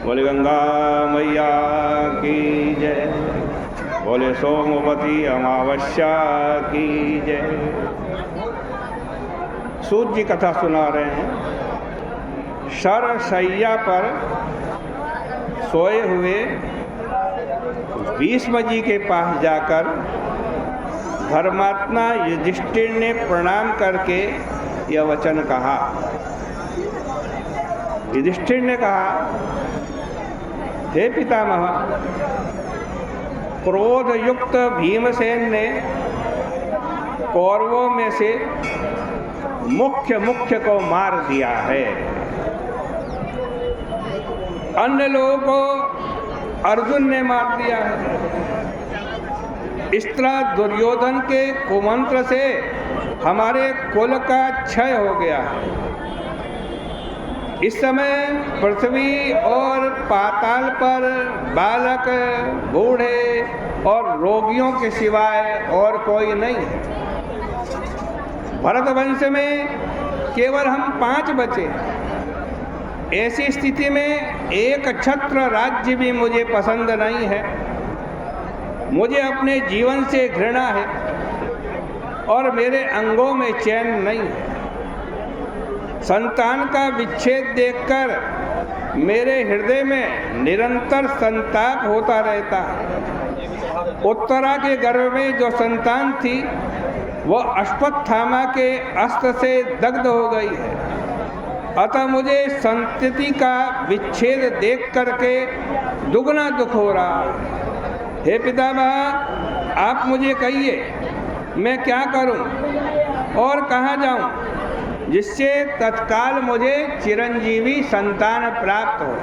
बोले गंगा मैया की जय। बोले सोमवती अमावस्या की जय। सूत जी कथा सुना रहे हैं। शरशैया पर सोए हुए भीष्म जी के पास जाकर धर्मात्मा युधिष्ठिर ने प्रणाम करके यह वचन कहा। युधिष्ठिर ने कहा, हे पितामह, क्रोध युक्त भीमसेन ने कौरवों में से मुख्य को मार दिया है। अन्य लोगों को अर्जुन ने मार दिया है। इस तरह दुर्योधन के कुमंत्र से हमारे कुल का क्षय हो गया है। इस समय पृथ्वी और पाताल पर बालक, बूढ़े और रोगियों के सिवाय और कोई नहीं है। भरतवंश में केवल हम 5 बचे। ऐसी स्थिति में एक छत्र राज्य भी मुझे पसंद नहीं है। मुझे अपने जीवन से घृणा है और मेरे अंगों में चैन नहीं है। संतान का विच्छेद देखकर मेरे हृदय में निरंतर संताप होता रहता है। उत्तरा के गर्भ में जो संतान थी वह अश्वत्थामा के अस्त्र से दग्ध हो गई है। अतः मुझे संतति का विच्छेद देख करके दुगना दुख हो रहा है। हे पितामह, आप मुझे कहिए मैं क्या करूं और कहाँ जाऊं जिससे तत्काल मुझे चिरंजीवी संतान प्राप्त हो।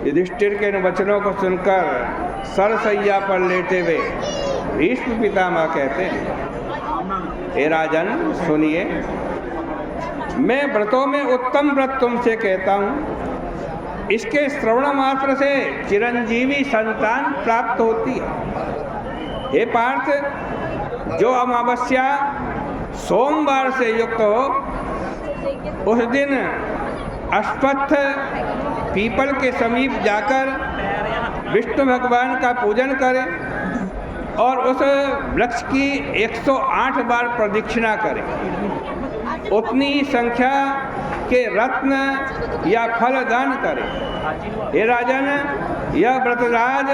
युधिष्ठिर के इन वचनों को सुनकर सरसैया पर लेटे हुए भीष्म पितामह कहते हैं, हे राजन सुनिए, मैं व्रतों में उत्तम व्रत तुमसे कहता हूँ। इसके श्रवण मात्र से चिरंजीवी संतान प्राप्त होती है। हे पार्थ, जो अमावस्या सोमवार से युक्त हो उस दिन अश्वत्थ पीपल के समीप जाकर विष्णु भगवान का पूजन करें और उस वृक्ष की 108 बार प्रदक्षिणा करें। उतनी संख्या के रत्न या फल दान करें। हे राजन, यह व्रतराज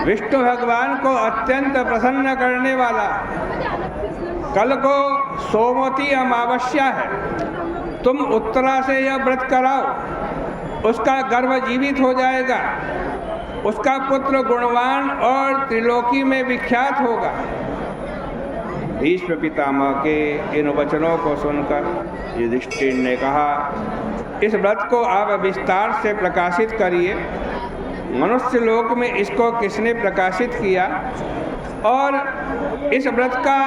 विष्णु भगवान को अत्यंत प्रसन्न करने वाला। कल को सोमवती अमावस्या है। तुम उत्तरा से यह व्रत कराओ, उसका गर्भ जीवित हो जाएगा। उसका पुत्र गुणवान और त्रिलोकी में विख्यात होगा। भीष्म पितामह के इन वचनों को सुनकर युधिष्ठिर ने कहा, इस व्रत को आप विस्तार से प्रकाशित करिए। मनुष्य लोक में इसको किसने प्रकाशित किया और इस व्रत का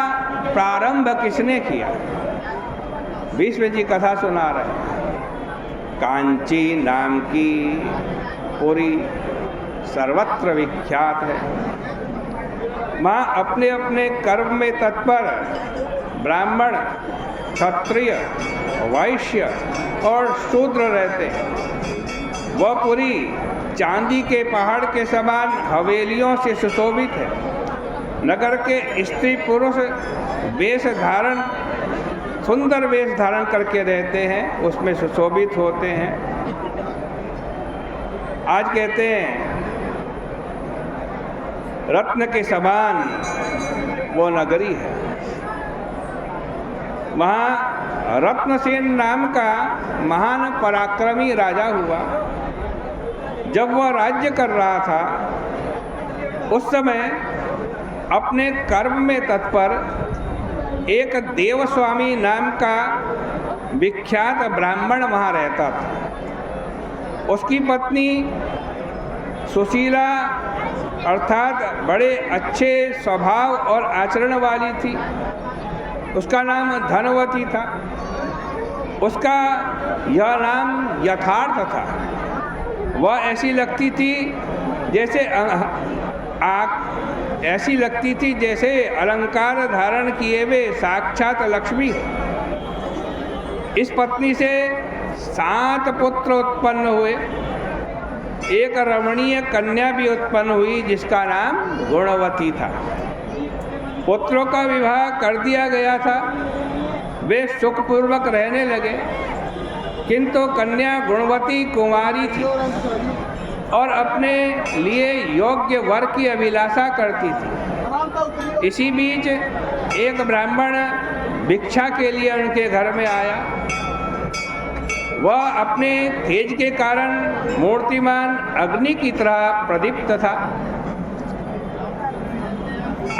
प्रारंभ किसने किया? भीष्म जी कथा सुना रहे। कांची नाम की पुरी सर्वत्र विख्यात है। वहाँ अपने अपने कर्म में तत्पर ब्राह्मण, क्षत्रिय, वैश्य और शूद्र रहते हैं। वह पुरी चांदी के पहाड़ के समान हवेलियों से सुशोभित है। नगर के स्त्री पुरुष सुंदर वेश धारण करके रहते हैं, उसमें सुशोभित होते हैं। आज कहते हैं रत्न के समान वो नगरी है। वहाँ रत्नसेन नाम का महान पराक्रमी राजा हुआ। जब वह राज्य कर रहा था उस समय अपने कर्म में तत्पर एक देवस्वामी नाम का विख्यात ब्राह्मण वहाँ रहता था। उसकी पत्नी सुशीला अर्थात बड़े अच्छे स्वभाव और आचरण वाली थी। उसका नाम धनवती था। उसका यह नाम यथार्थ था। वह ऐसी लगती थी जैसे अलंकार धारण किए हुए साक्षात लक्ष्मी। इस पत्नी से 7 पुत्र उत्पन्न हुए। एक रमणीय कन्या भी उत्पन्न हुई जिसका नाम गुणवती था। पुत्रों का विवाह कर दिया गया था, वे सुखपूर्वक रहने लगे, किंतु कन्या गुणवती कुंवारी थी और अपने लिए योग्य वर की अभिलाषा करती थी। इसी बीच एक ब्राह्मण भिक्षा के लिए उनके घर में आया। वह अपने तेज के कारण मूर्तिमान अग्नि की तरह प्रदीप्त था।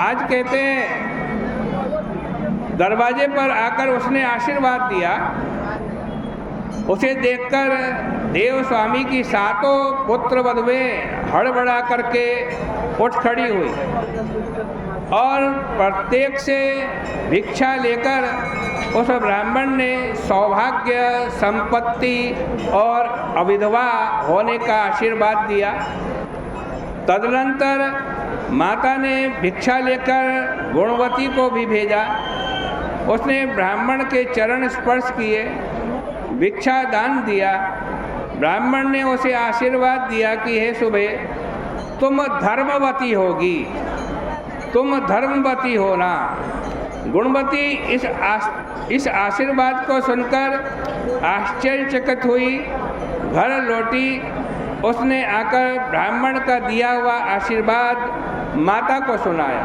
आज कहते हैं दरवाजे पर आकर उसने आशीर्वाद दिया। उसे देखकर देव स्वामी की 7 पुत्र वधुएं हड़बड़ा करके उठ खड़ी हुई और प्रत्येक से भिक्षा लेकर उस ब्राह्मण ने सौभाग्य, संपत्ति और अविधवा होने का आशीर्वाद दिया। तदनंतर माता ने भिक्षा लेकर गुणवती को भी भेजा। उसने ब्राह्मण के चरण स्पर्श किए, भिक्षा दान दिया। ब्राह्मण ने उसे आशीर्वाद दिया कि हे सुबह तुम धर्मवती होगी, तुम धर्मवती होना। गुणवती इस आशीर्वाद को सुनकर आश्चर्यचकित हुई, घर लौटी। उसने आकर ब्राह्मण का दिया हुआ आशीर्वाद माता को सुनाया।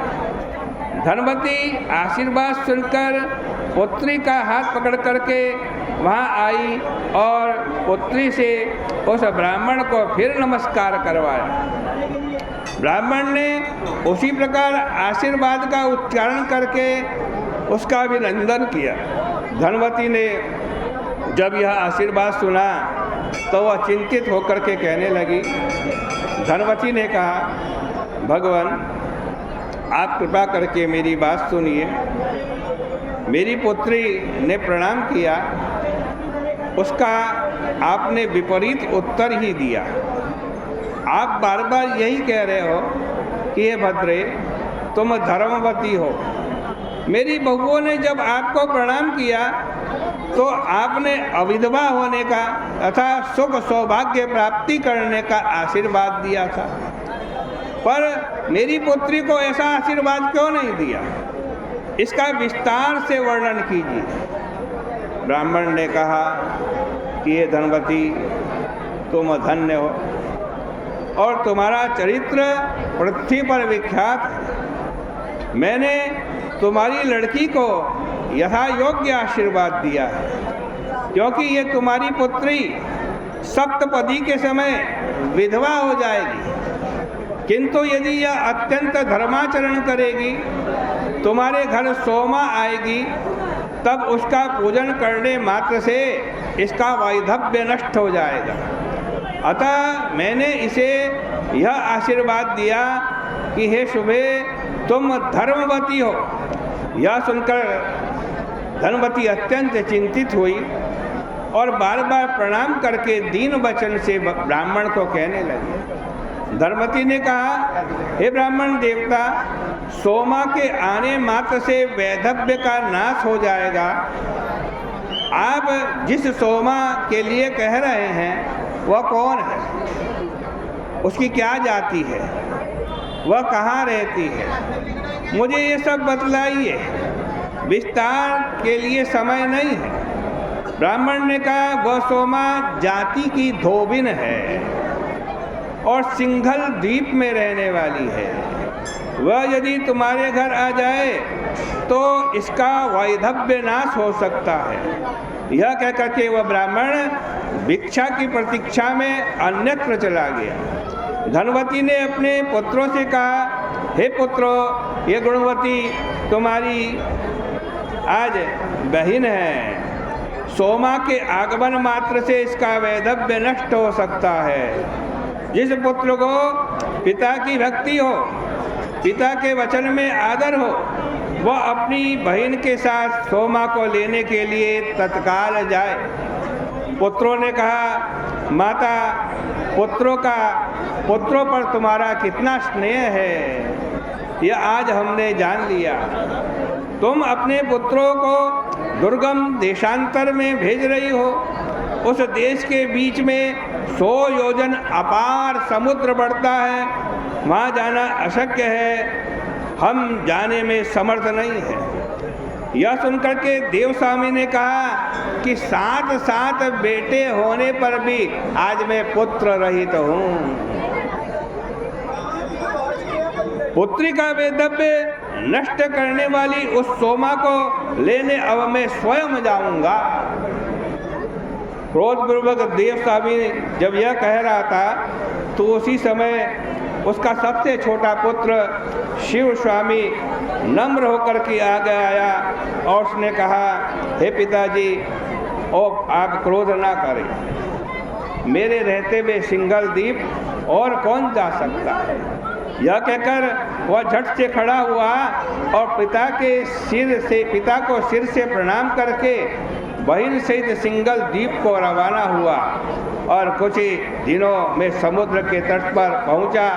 धनवती आशीर्वाद सुनकर पुत्री का हाथ पकड़ करके वहाँ आई और पुत्री से उस ब्राह्मण को फिर नमस्कार करवाया। ब्राह्मण ने उसी प्रकार आशीर्वाद का उच्चारण करके उसका अभिनंदन किया। धनवती ने जब यह आशीर्वाद सुना तो वह चिंतित होकर के कहने लगी। धनवती ने कहा, भगवान आप कृपा करके मेरी बात सुनिए। मेरी पुत्री ने प्रणाम किया, उसका आपने विपरीत उत्तर ही दिया। आप बार बार यही कह रहे हो कि हे भद्रे तुम धर्मवती हो। मेरी बहुओं ने जब आपको प्रणाम किया तो आपने अविधवा होने का तथा सुख सौभाग्य प्राप्ति करने का आशीर्वाद दिया था, पर मेरी पुत्री को ऐसा आशीर्वाद क्यों नहीं दिया? इसका विस्तार से वर्णन कीजिए। ब्राह्मण ने कहा कि ये धनवती तुम धन्य हो और तुम्हारा चरित्र पृथ्वी पर विख्यात है। मैंने तुम्हारी लड़की को यथा योग्य आशीर्वाद दिया है, क्योंकि ये तुम्हारी पुत्री सप्तपदी के समय विधवा हो जाएगी, किंतु यदि यह अत्यंत धर्माचरण करेगी, तुम्हारे घर सोमा आएगी, तब उसका पूजन करने मात्र से इसका वैधव्य नष्ट हो जाएगा। अतः मैंने इसे यह आशीर्वाद दिया कि हे शुभे तुम धर्मवती हो। यह सुनकर धनवती अत्यंत चिंतित हुई और बार बार प्रणाम करके दीन वचन से ब्राह्मण को कहने लगी। धनवती ने कहा, हे ब्राह्मण देवता, सोमा के आने मात्र से वैधव्य का नाश हो जाएगा। आप जिस सोमा के लिए कह रहे हैं वह कौन है? उसकी क्या जाति है? वह कहाँ रहती है? मुझे ये सब बतलाइए, विस्तार के लिए समय नहीं है। ब्राह्मण ने कहा, वह सोमा जाति की धोबिन है और सिंघल द्वीप में रहने वाली है। वह यदि तुम्हारे घर आ जाए तो इसका वैधव्य नाश हो सकता है। यह कहकर के वह ब्राह्मण भिक्षा की प्रतीक्षा में अन्यत्र चला गया। धनवती ने अपने पुत्रों से कहा, हे पुत्रों, ये गुणवती तुम्हारी आज बहन है। सोमा के आगमन मात्र से इसका वैधव्य नष्ट हो सकता है। जिस पुत्र को पिता की भक्ति हो, पिता के वचन में आदर हो, वह अपनी बहन के साथ सोमा को लेने के लिए तत्काल जाए। पुत्रों ने कहा, माता, पुत्रों पर तुम्हारा कितना स्नेह है, यह आज हमने जान लिया। तुम अपने पुत्रों को दुर्गम देशांतर में भेज रही हो उस देश के बीच में 100 योजन अपार समुद्र बढ़ता है, वहाँ जाना अशक्य है, हम जाने में समर्थ नहीं है। यह सुनकर के देवस्वामी ने कहा कि 7 बेटे होने पर भी आज मैं पुत्र रहित हूँ। पुत्री का वैधव्य नष्ट करने वाली उस सोमा को लेने अब मैं स्वयं जाऊंगा। क्रोधपूर्वक देवस्वामी जब यह कह रहा था तो उसी समय उसका सबसे छोटा पुत्र शिव स्वामी नम्र होकर के आगे आया और उसने कहा, हे पिताजी, आप क्रोध ना करें, मेरे रहते हुए सिंगल द्वीप और कौन जा सकता है। यह कहकर वह झट से खड़ा हुआ और पिता को सिर से प्रणाम करके बहिन सहित सिंगल द्वीप को रवाना हुआ और कुछ ही दिनों में समुद्र के तट पर पहुंचा।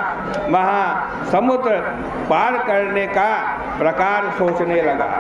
वहां समुद्र पार करने का प्रकार सोचने लगा।